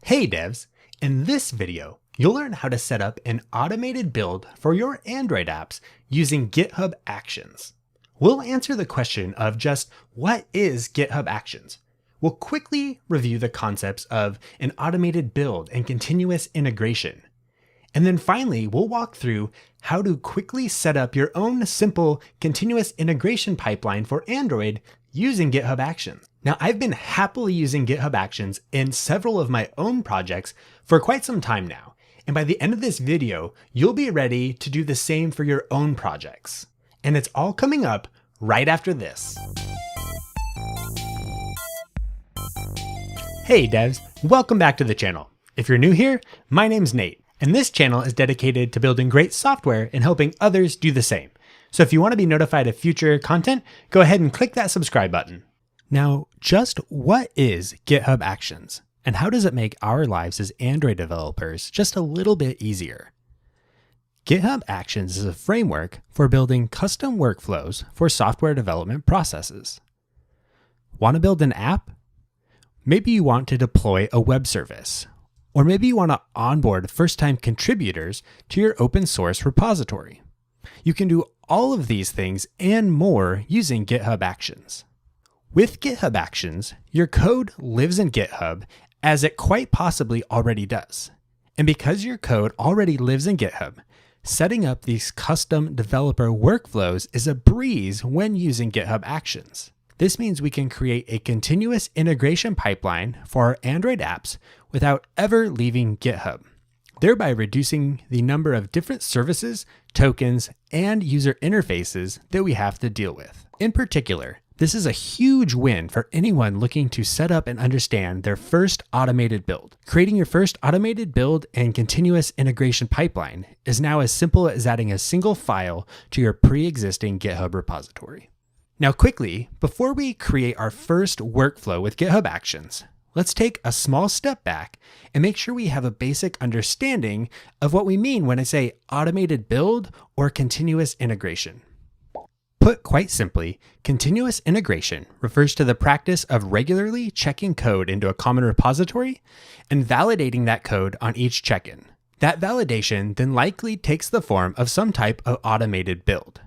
Hey devs! In this video, you'll learn how to set up an automated build for your Android apps using GitHub Actions. We'll answer the question of just what is GitHub Actions. We'll quickly review the concepts of an automated build and continuous integration. And then finally, we'll walk through how to quickly set up your own simple continuous integration pipeline for Android using GitHub Actions. Now, I've been happily using GitHub Actions in several of my own projects for quite some time now. And by the end of this video, you'll be ready to do the same for your own projects. And it's all coming up right after this. Hey devs, welcome back to the channel. If you're new here, my name's Nate, and this channel is dedicated to building great software and helping others do the same. So if you want to be notified of future content, go ahead and click that subscribe button. Now, just what is GitHub Actions, and how does it make our lives as Android developers just a little bit easier? GitHub Actions is a framework for building custom workflows for software development processes. Want to build an app? Maybe you want to deploy a web service, or maybe you want to onboard first-time contributors to your open source repository. You can do all of these things and more using GitHub Actions. With GitHub Actions, your code lives in GitHub as it quite possibly already does. And because your code already lives in GitHub, setting up these custom developer workflows is a breeze when using GitHub Actions. This means we can create a continuous integration pipeline for our Android apps without ever leaving GitHub, thereby reducing the number of different services, tokens, and user interfaces that we have to deal with. In particular, this is a huge win for anyone looking to set up and understand their first automated build. Creating your first automated build and continuous integration pipeline is now as simple as adding a single file to your pre-existing GitHub repository. Now quickly, before we create our first workflow with GitHub Actions, let's take a small step back and make sure we have a basic understanding of what we mean when I say automated build or continuous integration. Put quite simply, continuous integration refers to the practice of regularly checking code into a common repository and validating that code on each check-in. That validation then likely takes the form of some type of automated build.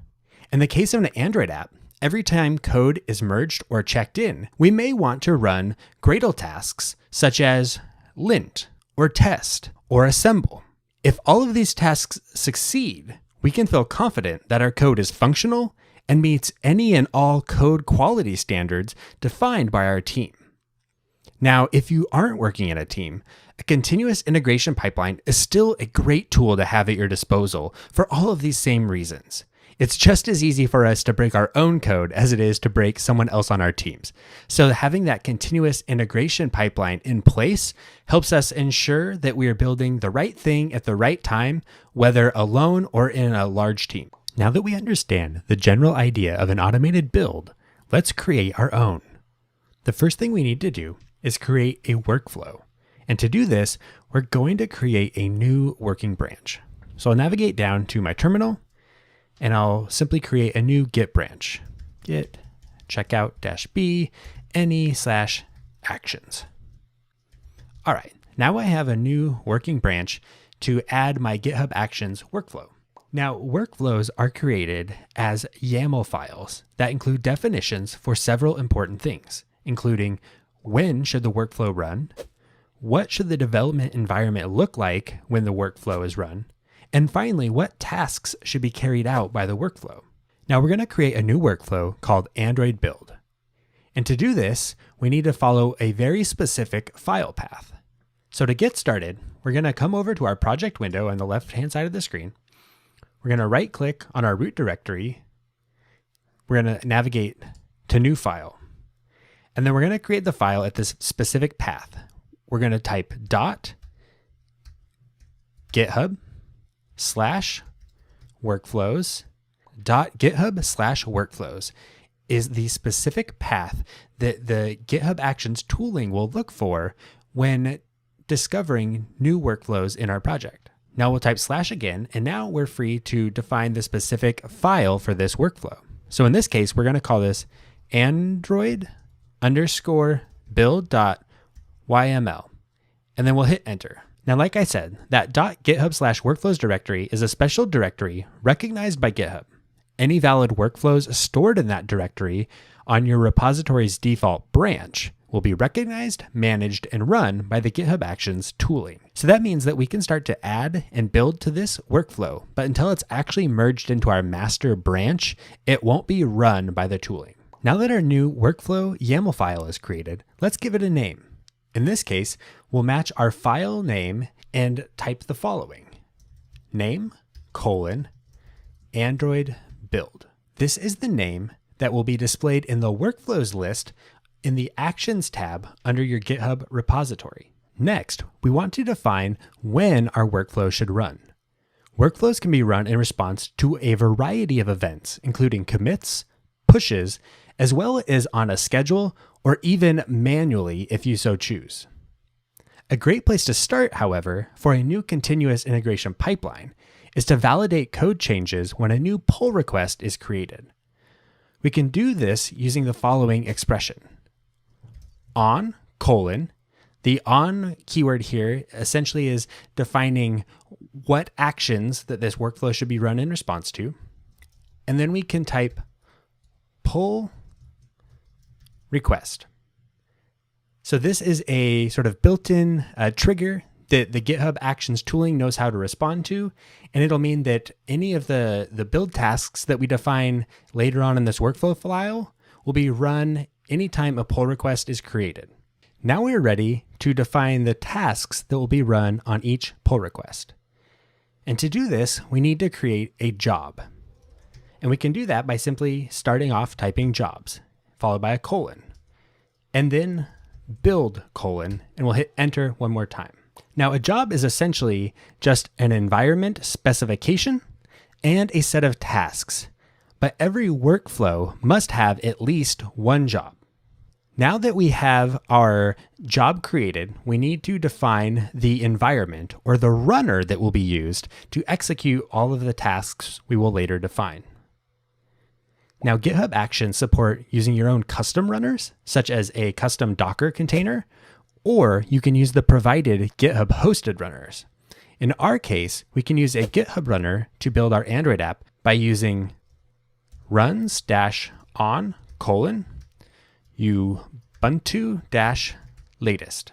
In the case of an Android app, every time code is merged or checked in, we may want to run Gradle tasks such as lint or test or assemble. If all of these tasks succeed, we can feel confident that our code is functional and meets any and all code quality standards defined by our team. Now, if you aren't working in a team, a continuous integration pipeline is still a great tool to have at your disposal for all of these same reasons. It's just as easy for us to break our own code as it is to break someone else on our teams. So having that continuous integration pipeline in place helps us ensure that we are building the right thing at the right time, whether alone or in a large team. Now that we understand the general idea of an automated build, let's create our own. The first thing we need to do is create a workflow. And to do this, we're going to create a new working branch. So I'll navigate down to my terminal, and I'll simply create a new Git branch, git checkout-b any/actions. All right, now I have a new working branch to add my GitHub Actions workflow. Now, workflows are created as YAML files that include definitions for several important things, including when should the workflow run, what should the development environment look like when the workflow is run, and finally, what tasks should be carried out by the workflow. Now we're going to create a new workflow called Android Build. And to do this, we need to follow a very specific file path. So to get started, we're going to come over to our project window on the left-hand side of the screen. We're going to right click on our root directory. We're going to navigate to new file. And then we're going to create the file at this specific path. We're going to type .github/workflows.github/workflows is the specific path that the GitHub Actions tooling will look for when discovering new workflows in our project. Now we'll type / again, and now we're free to define the specific file for this workflow. So in this case, we're going to call this Android_build.yml. and then we'll hit enter. Now, like I said, that .github/workflows directory is a special directory recognized by GitHub. Any valid workflows stored in that directory on your repository's default branch will be recognized, managed, and run by the GitHub Actions tooling. So that means that we can start to add and build to this workflow, but until it's actually merged into our master branch, it won't be run by the tooling. Now that our new workflow YAML file is created, let's give it a name. In this case, we'll match our file name and type the following: name, Android build. This is the name that will be displayed in the workflows list in the Actions tab under your GitHub repository. Next, we want to define when our workflow should run. Workflows can be run in response to a variety of events, including commits, pushes, as well as on a schedule or even manually if you so choose. A great place to start, however, for a new continuous integration pipeline is to validate code changes when a new pull request is created. We can do this using the following expression: on, the on keyword here essentially is defining what actions that this workflow should be run in response to. And then we can type pull request. So this is a sort of built-in trigger that the GitHub Actions tooling knows how to respond to, and it'll mean that any of the build tasks that we define later on in this workflow file will be run anytime a pull request is created. Now we're ready to define the tasks that will be run on each pull request. And to do this, we need to create a job. And we can do that by simply starting off typing jobs, followed by a colon, and then build colon, and we'll hit enter one more time. Now, a job is essentially just an environment specification and a set of tasks, but every workflow must have at least one job. Now that we have our job created, we need to define the environment or the runner that will be used to execute all of the tasks we will later define. Now, GitHub Actions support using your own custom runners, such as a custom Docker container, or you can use the provided GitHub hosted runners. In our case, we can use a GitHub runner to build our Android app by using runs-on: Ubuntu-latest.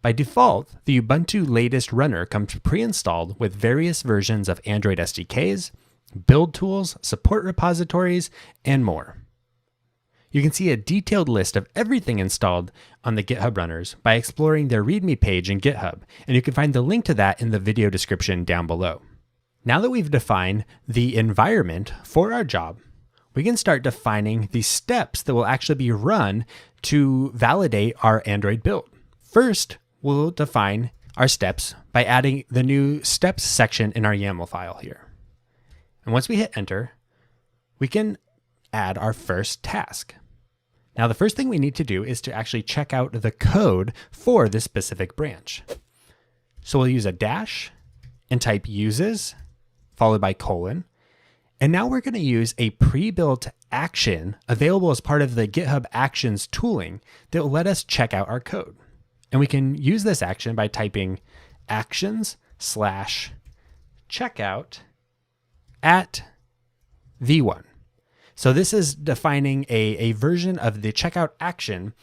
By default, the Ubuntu latest runner comes pre-installed with various versions of Android SDKs, build tools, support repositories, and more. You can see a detailed list of everything installed on the GitHub runners by exploring their README page in GitHub, and you can find the link to that in the video description down below. Now that we've defined the environment for our job, we can start defining the steps that will actually be run to validate our Android build. First, we'll define our steps by adding the new steps section in our YAML file here. And once we hit enter, we can add our first task. Now, the first thing we need to do is to actually check out the code for this specific branch. So we'll use a dash and type uses, followed by colon. And now we're going to use a pre-built action available as part of the GitHub Actions tooling that will let us check out our code. And we can use this action by typing actions/checkout at v1. So this is defining a version of the checkout action,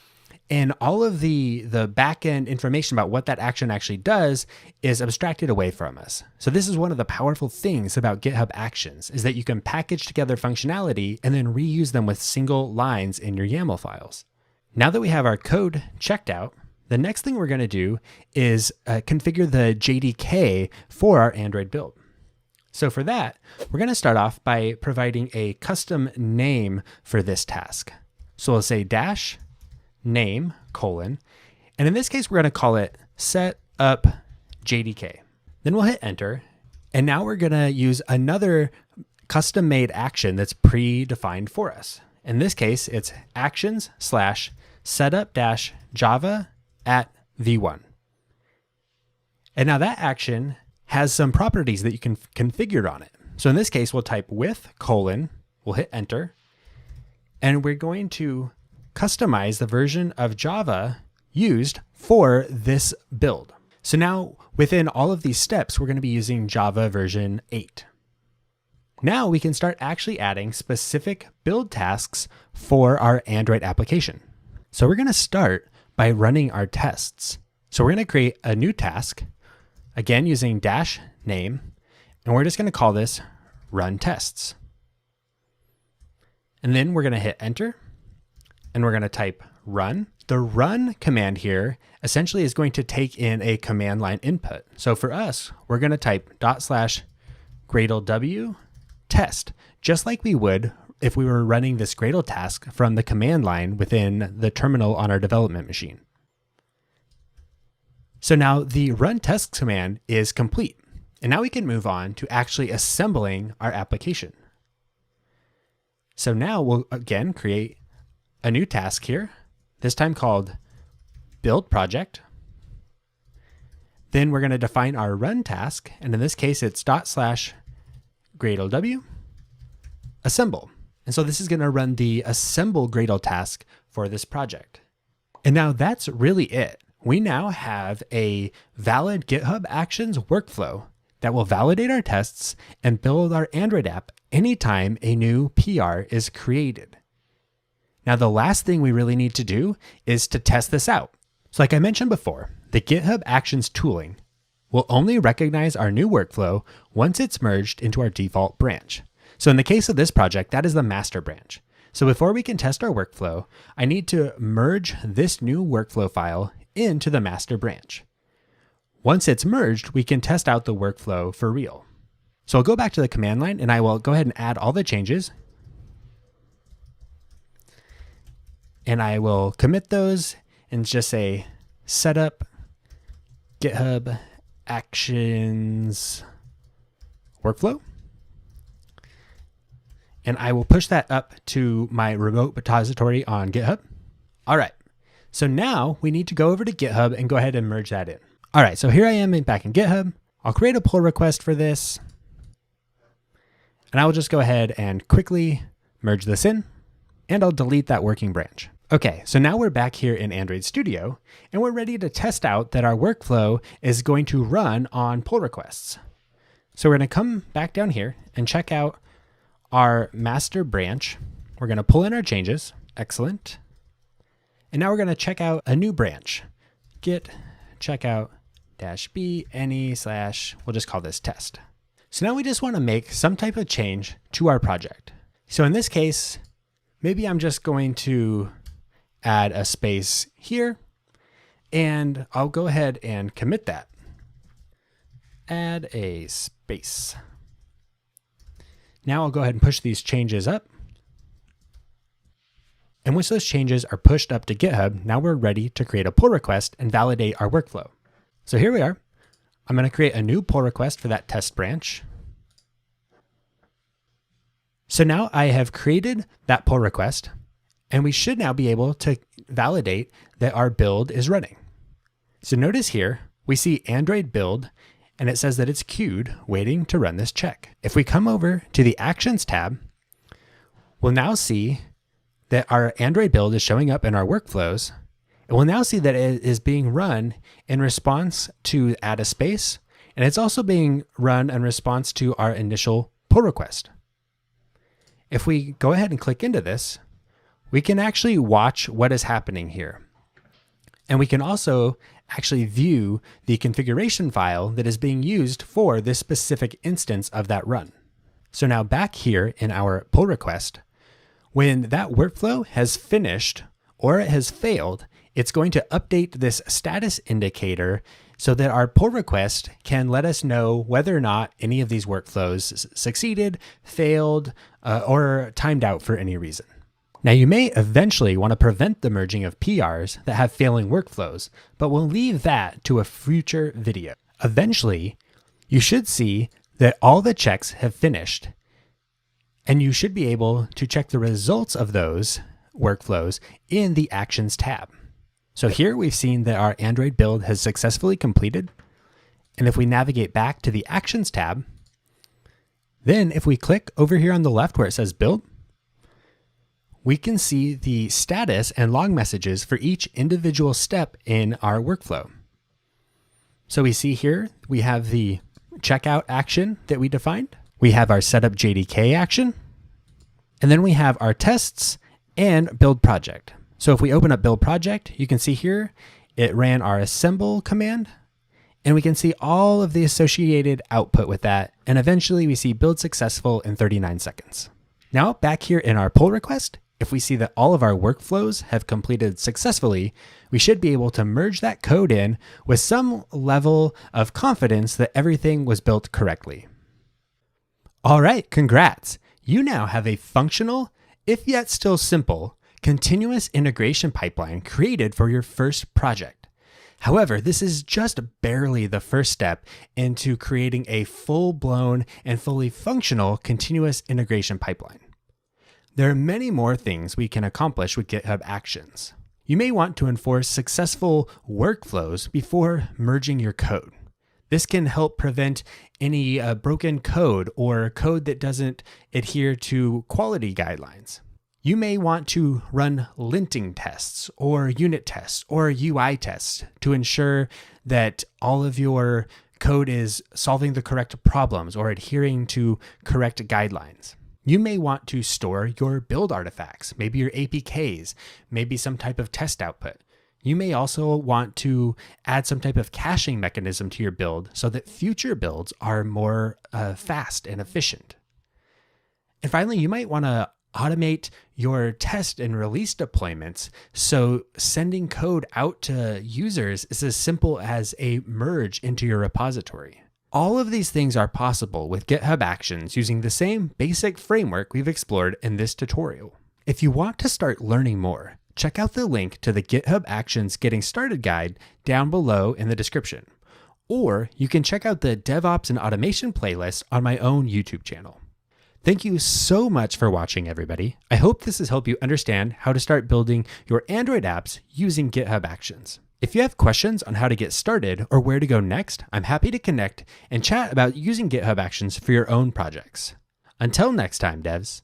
and all of the backend information about what that action actually does is abstracted away from us. So this is one of the powerful things about GitHub Actions, is that you can package together functionality and then reuse them with single lines in your YAML files. Now that we have our code checked out, the next thing we're going to do is configure the JDK for our Android build. So for that, we're going to start off by providing a custom name for this task. So we'll say dash name : and in this case, we're going to call it setup JDK. Then we'll hit enter. And now we're going to use another custom made action that's predefined for us. In this case, it's actions/setup-java at v1. And now that action has some properties that you can configure on it. So in this case, we'll type with : we'll hit enter, and we're going to customize the version of Java used for this build. So now within all of these steps, we're going to be using Java version 8. Now we can start actually adding specific build tasks for our Android application. So we're going to start by running our tests. So we're going to create a new task, again using -name, and we're just going to call this run tests. And then we're going to hit enter, and we're going to type run. The run command here essentially is going to take in a command line input. So for us, we're going to type /gradlew test, just like we would if we were running this Gradle task from the command line within the terminal on our development machine. So now the run tests command is complete. And now we can move on to actually assembling our application. So now we'll again create a new task here, this time called build project. Then we're going to define our run task. And in this case, it's /gradlew assemble. And so this is going to run the assemble Gradle task for this project. And now that's really it. We now have a valid GitHub Actions workflow that will validate our tests and build our Android app anytime a new PR is created. Now, the last thing we really need to do is to test this out. So like I mentioned before, the GitHub Actions tooling will only recognize our new workflow once it's merged into our default branch. So in the case of this project, that is the master branch. So before we can test our workflow, I need to merge this new workflow file into the master branch. Once it's merged, we can test out the workflow for real. So I'll go back to the command line and I will go ahead and add all the changes. And I will commit those and just say setup GitHub Actions workflow. And I will push that up to my remote repository on GitHub. All right, so now we need to go over to GitHub and go ahead and merge that in. All right, so here I am back in GitHub. I'll create a pull request for this. And I will just go ahead and quickly merge this in, and I'll delete that working branch. Okay, so now we're back here in Android Studio, and we're ready to test out that our workflow is going to run on pull requests. So we're gonna come back down here and check out our master branch. We're going to pull in our changes. Excellent. And now we're going to check out a new branch. Git checkout -b any / we'll just call this test. So now we just want to make some type of change to our project. So in this case, maybe I'm just going to add a space here, and I'll go ahead and commit that. Add a space. Now I'll go ahead and push these changes up. And once those changes are pushed up to GitHub, now we're ready to create a pull request and validate our workflow. So here we are. I'm going to create a new pull request for that test branch. So now I have created that pull request, and we should now be able to validate that our build is running. So notice here, we see Android build, and it says that it's queued, waiting to run this check. If we come over to the Actions tab, we'll now see that our Android build is showing up in our workflows, and we'll now see that it is being run in response to add a space, and it's also being run in response to our initial pull request. If we go ahead and click into this, we can actually watch what is happening here. And we can also actually view the configuration file that is being used for this specific instance of that run. So now back here in our pull request, when that workflow has finished or it has failed, it's going to update this status indicator so that our pull request can let us know whether or not any of these workflows succeeded, failed, or timed out for any reason. Now you may eventually want to prevent the merging of PRs that have failing workflows, but we'll leave that to a future video. Eventually, you should see that all the checks have finished, and you should be able to check the results of those workflows in the Actions tab. So here we've seen that our Android build has successfully completed. And if we navigate back to the Actions tab, then if we click over here on the left where it says build, we can see the status and log messages for each individual step in our workflow. So we see here, we have the checkout action that we defined. We have our setup JDK action. And then we have our tests and build project. So if we open up build project, you can see here, it ran our assemble command, and we can see all of the associated output with that. And eventually we see build successful in 39 seconds. Now back here in our pull request, if we see that all of our workflows have completed successfully, we should be able to merge that code in with some level of confidence that everything was built correctly. All right, congrats. You now have a functional, if yet still simple, continuous integration pipeline created for your first project. However, this is just barely the first step into creating a full-blown and fully functional continuous integration pipeline. There are many more things we can accomplish with GitHub Actions. You may want to enforce successful workflows before merging your code. This can help prevent any broken code or code that doesn't adhere to quality guidelines. You may want to run linting tests or unit tests or UI tests to ensure that all of your code is solving the correct problems or adhering to correct guidelines. You may want to store your build artifacts, maybe your APKs, maybe some type of test output. You may also want to add some type of caching mechanism to your build so that future builds are more fast and efficient. And finally, you might want to automate your test and release deployments so sending code out to users is as simple as a merge into your repository. All of these things are possible with GitHub Actions using the same basic framework we've explored in this tutorial. If you want to start learning more, check out the link to the GitHub Actions Getting Started guide down below in the description. Or you can check out the DevOps and Automation playlist on my own YouTube channel. Thank you so much for watching, everybody. I hope this has helped you understand how to start building your Android apps using GitHub Actions. If you have questions on how to get started or where to go next, I'm happy to connect and chat about using GitHub Actions for your own projects. Until next time, devs.